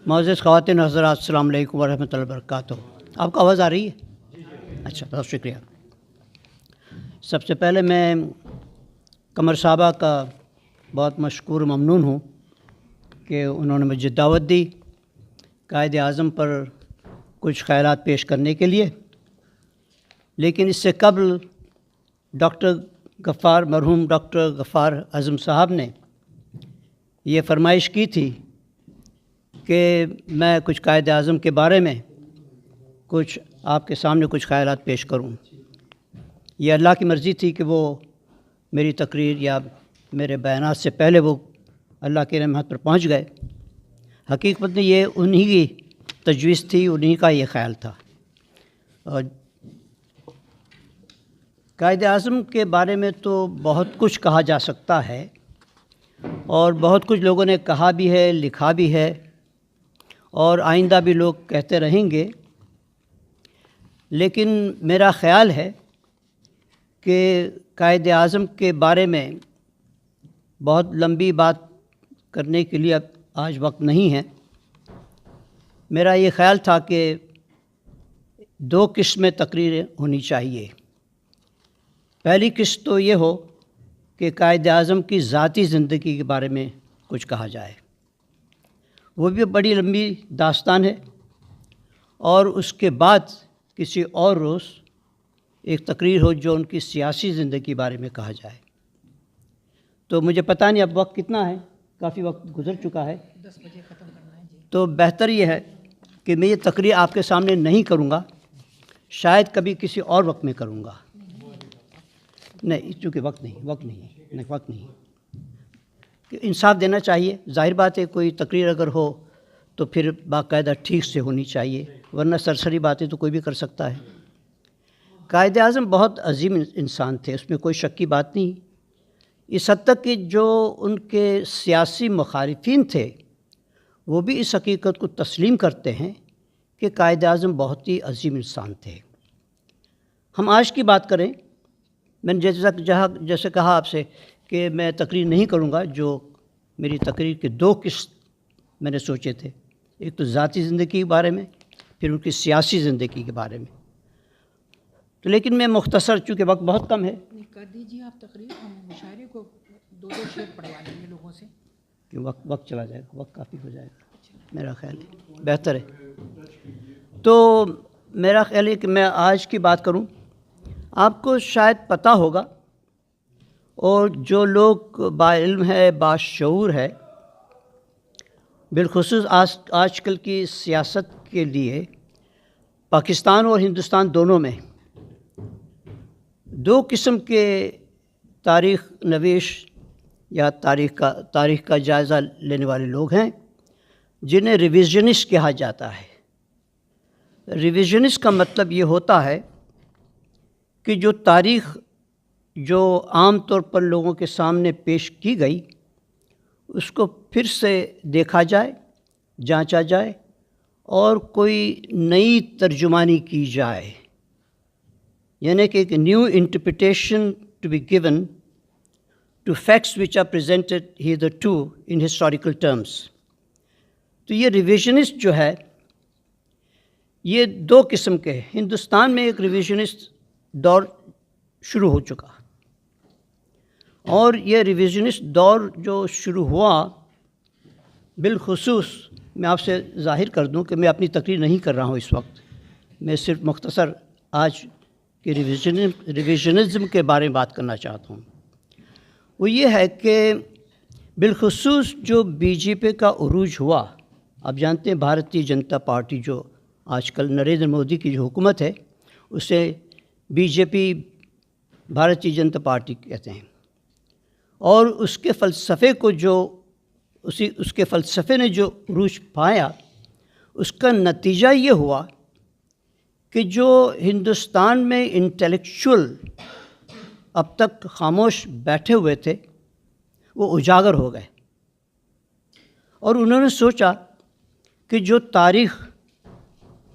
معزز خواتین حضرات، السلام علیکم ورحمۃ اللہ وبرکاتہ۔ آپ کو آواز آ رہی ہے؟ اچھا، بہت شکریہ۔ سب سے پہلے میں قمر صاحبہ کا بہت مشکور و ممنون ہوں کہ انہوں نے مجھے دعوت دی قائد اعظم پر کچھ خیالات پیش کرنے کے لیے، لیکن اس سے قبل مرحوم ڈاکٹر غفار اعظم صاحب نے یہ فرمائش کی تھی کہ میں کچھ قائد اعظم کے بارے میں کچھ آپ کے سامنے کچھ خیالات پیش کروں۔ یہ اللہ کی مرضی تھی کہ وہ میری تقریر یا میرے بیانات سے پہلے وہ اللہ کی رحمت پر پہنچ گئے۔ حقیقت میں یہ انہی کی تجویز تھی، انہی کا یہ خیال تھا۔ اور قائد اعظم کے بارے میں تو بہت کچھ کہا جا سکتا ہے اور بہت کچھ لوگوں نے کہا بھی ہے، لکھا بھی ہے، اور آئندہ بھی لوگ کہتے رہیں گے، لیکن میرا خیال ہے کہ قائد اعظم کے بارے میں بہت لمبی بات کرنے کے لیے اب آج وقت نہیں ہے۔ میرا یہ خیال تھا کہ 2 قسمیں تقریریں ہونی چاہیے۔ پہلی قسط تو یہ ہو کہ قائد اعظم کی ذاتی زندگی کے بارے میں کچھ کہا جائے، وہ بھی بڑی لمبی داستان ہے، اور اس کے بعد کسی اور روز ایک تقریر ہو جو ان کی سیاسی زندگی کے بارے میں کہا جائے۔ تو مجھے پتہ نہیں اب وقت کتنا ہے، کافی وقت گزر چکا ہے، 10 بجے ختم کرنا ہے جی۔ تو بہتر یہ ہے کہ میں یہ تقریر آپ کے سامنے نہیں کروں گا، شاید کبھی کسی اور وقت میں کروں گا۔ نہیں، چونکہ وقت نہیں، کہ انصاف دینا چاہیے۔ ظاہر بات ہے کوئی تقریر اگر ہو تو پھر باقاعدہ ٹھیک سے ہونی چاہیے، ورنہ سرسری باتیں تو کوئی بھی کر سکتا ہے۔ قائد اعظم بہت عظیم انسان تھے، اس میں کوئی شک کی بات نہیں۔ اس حد تک کہ جو ان کے سیاسی مخالفین تھے وہ بھی اس حقیقت کو تسلیم کرتے ہیں کہ قائد اعظم بہت ہی عظیم انسان تھے۔ ہم آج کی بات کریں، میں نے جیسے کہا آپ سے کہ میں تقریر نہیں کروں گا، جو میری تقریر کے 2 قسط میں نے سوچے تھے، ایک تو ذاتی زندگی کے بارے میں، پھر ان کی سیاسی زندگی کے بارے میں۔ تو لیکن میں مختصر، چونکہ وقت بہت کم ہے، کر دیجیے آپ تقریر، ہم مشاعرے کو 2 شعر پڑھوا لیں گے لوگوں سے، کہ وقت چلا جائے گا، وقت کافی ہو جائے گا، میرا خیال ہے بہتر ہے۔ تو میرا خیال ہے کہ میں آج کی بات کروں۔ آپ کو شاید پتہ ہوگا، اور جو لوگ باعلم ہے، باشعور ہے، بالخصوص آج کل کی سیاست کے لیے پاکستان اور ہندوستان دونوں میں 2 قسم کے تاریخ نویش یا تاریخ کا جائزہ لینے والے لوگ ہیں، جنہیں ریویژنسٹ کہا جاتا ہے۔ ریویژنسٹ کا مطلب یہ ہوتا ہے کہ جو تاریخ جو عام طور پر لوگوں کے سامنے پیش کی گئی اس کو پھر سے دیکھا جائے، جانچا جائے، اور کوئی نئی ترجمانی کی جائے، یعنی کہ ایک new interpretation to be given to facts which are presented hitherto in historical terms. تو یہ ریویژنسٹ جو ہے یہ 2 قسم کے ہیں۔ ہندوستان میں ایک ریویژنسٹ دور شروع ہو چکا، اور یہ ریویژنسٹ دور جو شروع ہوا، بالخصوص میں آپ سے ظاہر کر دوں کہ میں اپنی تقریر نہیں کر رہا ہوں اس وقت، میں صرف مختصر آج کے ریویژنزم کے بارے میں بات کرنا چاہتا ہوں۔ وہ یہ ہے کہ بالخصوص جو بی جے پی کا عروج ہوا، آپ جانتے ہیں بھارتیہ جنتا پارٹی جو آج کل نریندر مودی کی جو حکومت ہے اسے بی جے پی بھارتیہ جنتا پارٹی کہتے ہیں، اور اس کے فلسفے کو اس کے فلسفے نے جو عروج پایا، اس کا نتیجہ یہ ہوا کہ جو ہندوستان میں انٹلیکچوئل اب تک خاموش بیٹھے ہوئے تھے وہ اجاگر ہو گئے، اور انہوں نے سوچا کہ جو تاریخ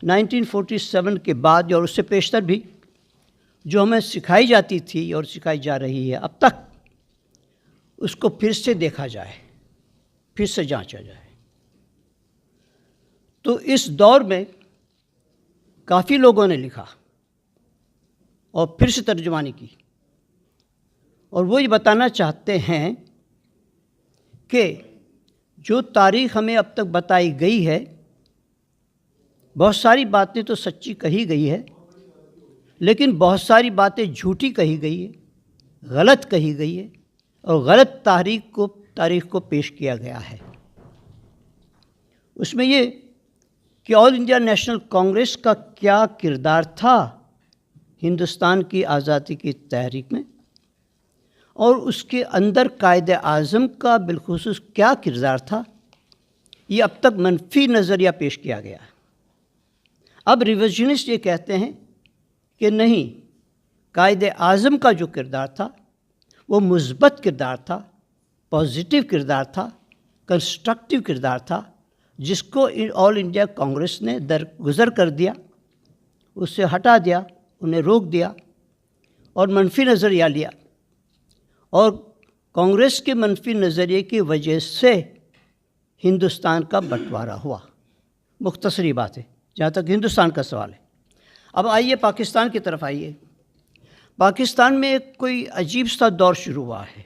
1947 کے بعد اور اس سے پیشتر بھی جو ہمیں سکھائی جاتی تھی اور سکھائی جا رہی ہے اب تک، اس کو پھر سے دیکھا جائے، پھر سے جانچا جائے۔ تو اس دور میں کافی لوگوں نے لکھا اور پھر سے ترجمانی کی، اور وہ یہ بتانا چاہتے ہیں کہ جو تاریخ ہمیں اب تک بتائی گئی ہے، بہت ساری باتیں تو سچی کہی گئی ہے، لیکن بہت ساری باتیں جھوٹی کہی گئی ہے، غلط کہی گئی ہے، اور غلط تاریخ کو پیش کیا گیا ہے۔ اس میں یہ کہ آل انڈیا نیشنل کانگریس کا کیا کردار تھا ہندوستان کی آزادی کی تحریک میں، اور اس کے اندر قائد اعظم کا بالخصوص کیا کردار تھا، یہ اب تک منفی نظریہ پیش کیا گیا ہے۔ اب ریویژنسٹ یہ کہتے ہیں کہ نہیں، قائد اعظم کا جو کردار تھا وہ مثبت کردار تھا، پازیٹیو کردار تھا، کنسٹرکٹیو کردار تھا، جس کو آل انڈیا کانگریس نے درگزر کر دیا، اس سے ہٹا دیا، انہیں روک دیا اور منفی نظریہ لیا، اور کانگریس کے منفی نظریے کی وجہ سے ہندوستان کا بٹوارا ہوا۔ مختصری بات ہے جہاں تک ہندوستان کا سوال ہے۔ اب آئیے پاکستان کی طرف آئیے۔ پاکستان میں ایک کوئی عجیب سا دور شروع ہوا ہے۔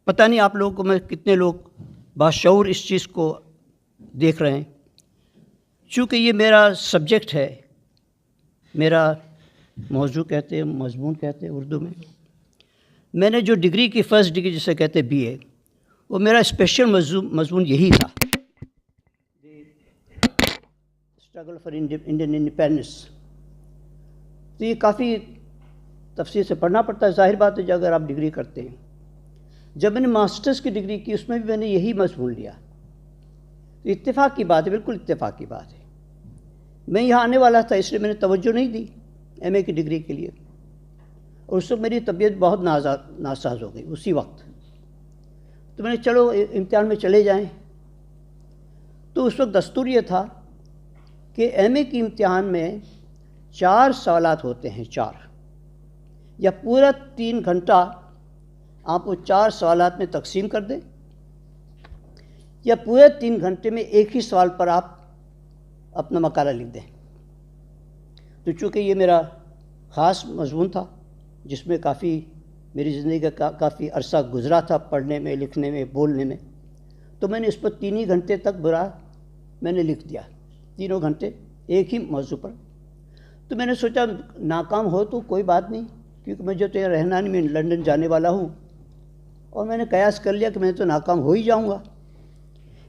پتہ نہیں آپ لوگوں میں کتنے لوگ باشعور اس چیز کو دیکھ رہے ہیں۔ چونکہ یہ میرا سبجیکٹ ہے، میرا موضوع کہتے ہیں، مضمون کہتے ہیں اردو میں نے جو ڈگری کی، فرسٹ ڈگری جسے کہتے ہیں BA، وہ میرا اسپیشل مضمون یہی تھا، اسٹرگل فار انڈین انڈیپینڈنس۔ تو یہ کافی تفصیل سے پڑھنا پڑتا ہے، ظاہر بات ہے اگر آپ ڈگری کرتے ہیں۔ جب میں نے ماسٹرز کی ڈگری کی، اس میں بھی میں نے یہی مضمون لیا۔ تو اتفاق کی بات ہے، بالکل اتفاق کی بات ہے۔ میں یہاں آنے والا تھا، اس لیے میں نے توجہ نہیں دی MA کی ڈگری کے لیے، اور اس وقت میری طبیعت بہت ناساز ہو گئی اسی وقت۔ تو میں نے چلو امتحان میں چلے جائیں۔ تو اس وقت دستور یہ تھا کہ MA کی امتحان میں 4 سوالات ہوتے ہیں، 4 یا پورا 3 گھنٹہ آپ وہ 4 سوالات میں تقسیم کر دیں، یا پورے 3 گھنٹے میں ایک ہی سوال پر آپ اپنا مقالہ لکھ دیں۔ تو چونکہ یہ میرا خاص مضمون تھا، جس میں کافی میری زندگی کا کافی عرصہ گزرا تھا، پڑھنے میں، لکھنے میں، بولنے میں، تو میں نے اس پر 3 ہی گھنٹے تک میں نے لکھ دیا، 3 گھنٹے ایک ہی موضوع پر۔ تو میں نے سوچا ناکام ہو تو کوئی بات نہیں، کیونکہ مجھے تو یہ رہنا نہیں، میں لندن جانے والا ہوں، اور میں نے قیاس کر لیا کہ میں تو ناکام ہو ہی جاؤں گا۔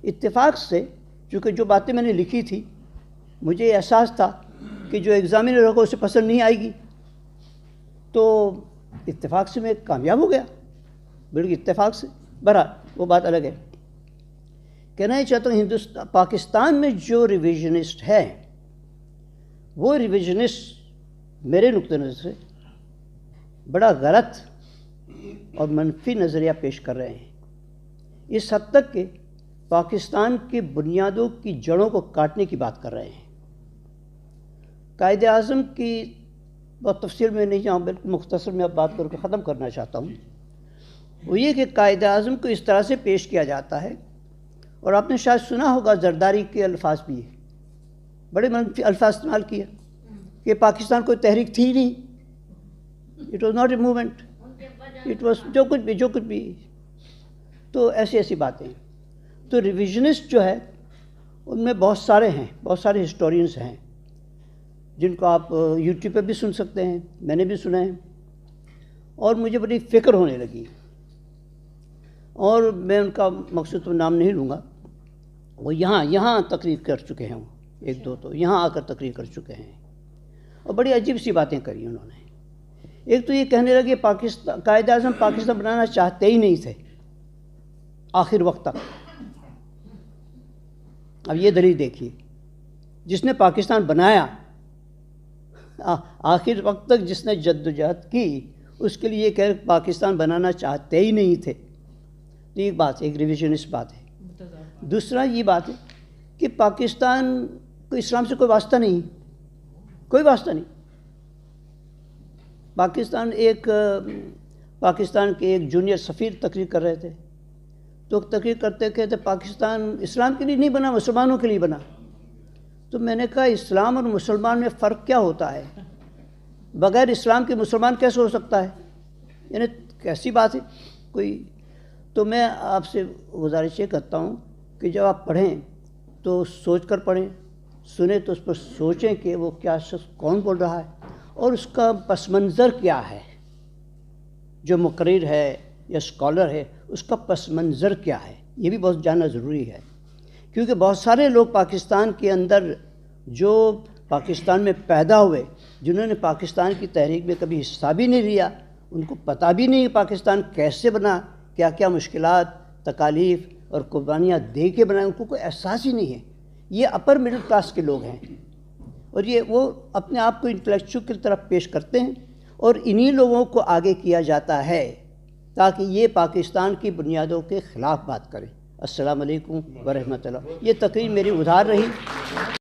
اتفاق سے چونکہ جو باتیں میں نے لکھی تھی، مجھے احساس تھا کہ جو ایگزامینر ہوگا اسے پسند نہیں آئے گی، تو اتفاق سے میں کامیاب ہو گیا، بالکل اتفاق سے۔ بہرحال وہ بات الگ ہے۔ کہنا یہ چاہتا ہوں پاکستان میں جو ریویژنسٹ ہیں، وہ ریویژنسٹ میرے نقطۂ نظر سے بڑا غلط اور منفی نظریہ پیش کر رہے ہیں، اس حد تک کہ پاکستان کی بنیادوں کی جڑوں کو کاٹنے کی بات کر رہے ہیں۔ قائد اعظم کی بہت تفصیل میں نہیں جاؤں، بالکل مختصر میں اب بات کر کے ختم کرنا چاہتا ہوں۔ وہ یہ کہ قائد اعظم کو اس طرح سے پیش کیا جاتا ہے، اور آپ نے شاید سنا ہوگا زرداری کے الفاظ بھی بڑے منفی الفاظ استعمال کیے کہ پاکستان کوئی تحریک تھی نہیں، it was not a movement, it was جو کچھ بھی۔ تو ایسی باتیں۔ تو ریویژنسٹ جو ہے ان میں بہت سارے ہیں، بہت سارے ہسٹورینز ہیں، جن کو آپ یوٹیوب پہ بھی سن سکتے ہیں، میں نے بھی سنا ہے، اور مجھے بڑی فکر ہونے لگی، اور میں ان کا مقصود نام نہیں لوں گا۔ وہ یہاں تقریر کر چکے ہیں، وہ 1-2 تو یہاں آ کر تقریر کر چکے ہیں، اور بڑی عجیب سی باتیں کری انہوں نے۔ ایک تو یہ کہنے لگے قائد اعظم پاکستان بنانا چاہتے ہی نہیں تھے آخر وقت تک۔ اب یہ دلیل دیکھیے، جس نے پاکستان بنایا، آخر وقت تک جس نے جدوجہد کی، اس کے لیے یہ کہ پاکستان بنانا چاہتے ہی نہیں تھے۔ تو ایک بات، ایک ریویژنسٹ بات ہے۔ دوسرا یہ بات ہے کہ پاکستان کو اسلام سے کوئی واسطہ نہیں، کوئی واسطہ نہیں۔ پاکستان کے ایک جونیئر سفیر تقریر کر رہے تھے، تو تقریر کرتے کہتے پاکستان اسلام کے لیے نہیں بنا، مسلمانوں کے لیے بنا۔ تو میں نے کہا اسلام اور مسلمان میں فرق کیا ہوتا ہے؟ بغیر اسلام کے مسلمان کیسے ہو سکتا ہے؟ یعنی کیسی بات ہے کوئی؟ تو میں آپ سے گزارش یہ کرتا ہوں کہ جب آپ پڑھیں تو سوچ کر پڑھیں، سنیں تو اس پر سوچیں کہ وہ کیا شخص کون بول رہا ہے اور اس کا پس منظر کیا ہے، جو مقرر ہے یا اسکالر ہے اس کا پس منظر کیا ہے، یہ بھی بہت جاننا ضروری ہے۔ کیونکہ بہت سارے لوگ پاکستان کے اندر جو پاکستان میں پیدا ہوئے، جنہوں نے پاکستان کی تحریک میں کبھی حصہ بھی نہیں لیا، ان کو پتہ بھی نہیں کہ پاکستان کیسے بنا، کیا کیا مشکلات، تکالیف اور قربانیاں دے کے بنا، ان کو کوئی احساس ہی نہیں ہے۔ یہ اپر مڈل کلاس کے لوگ ہیں اور وہ اپنے آپ کو انٹلیکچوئل کی طرف پیش کرتے ہیں اور انہی لوگوں کو آگے کیا جاتا ہے تاکہ یہ پاکستان کی بنیادوں کے خلاف بات کریں۔ السلام علیکم ورحمۃ اللہ۔ یہ تقریر میری ادھار رہی۔